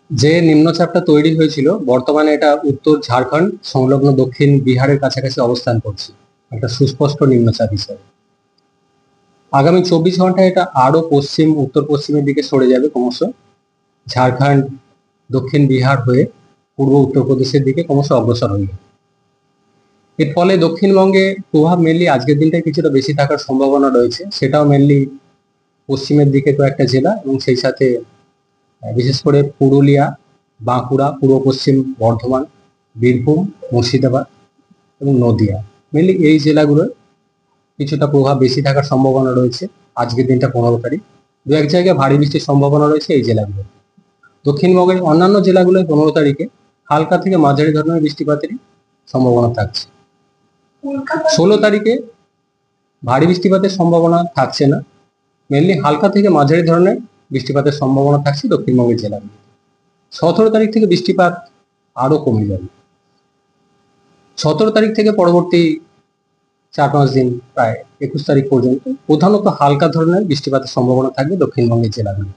যে নিম্নচাপটা তৈরি হয়েছিল বর্তমানে এটা উত্তর ঝাড়খণ্ড সংলগ্ন দক্ষিণ বিহারের কাছাকাছি অবস্থান করছে একটা সুস্পষ্ট নিম্নচাপ হিসেবে। আগামী 24 ঘন্টায় এটা আরো পশ্চিম উত্তর পশ্চিমের দিকে সরে যাবে ক্রমশ, ঝাড়খণ্ড দক্ষিণ বিহার হয়ে পূর্ব উত্তরপ্রদেশের দিকে ক্রমশ অগ্রসর হয়ে যাবে। এর ফলে দক্ষিণবঙ্গে প্রভাব মেনলি আজকের দিনটায় কিছুটা বেশি থাকার সম্ভাবনা রয়েছে, সেটাও মেনলি পশ্চিমের দিকে কয়েকটা জেলা এবং সেই সাথে বিশেষ করে পুরুলিয়া, বাঁকুড়া, পূর্ব পশ্চিম বর্ধমান, বীরভূম, মুর্শিদাবাদ এবং নদিয়া, মেনলি এই জেলাগুলোর কিছুটা প্রভাব বেশি থাকার সম্ভাবনা রয়েছে আজকের দিনটা 15 তারিখ। দু এক জায়গায় ভারী বৃষ্টির সম্ভাবনা রয়েছে এই জেলাগুলো। দক্ষিণবঙ্গের অন্যান্য জেলাগুলোয় 15 তারিখে হালকা থেকে মাঝারি ধরনের বৃষ্টিপাতের সম্ভাবনা থাকছে। 16 তারিখে ভারী বৃষ্টিপাতের সম্ভাবনা থাকছে না, মেনলি হালকা থেকে মাঝারি ধরনের বৃষ্টিপাতের সম্ভাবনা থাকছে দক্ষিণবঙ্গের জেলাগুলো। 17 তারিখ থেকে বৃষ্টিপাত আরো কমে যাবে। 17 তারিখ থেকে পরবর্তী 4-5 দিন প্রায় 21 তারিখ পর্যন্ত প্রধানত হালকা ধরনের বৃষ্টিপাতের সম্ভাবনা থাকবে দক্ষিণবঙ্গের জেলাগুলো।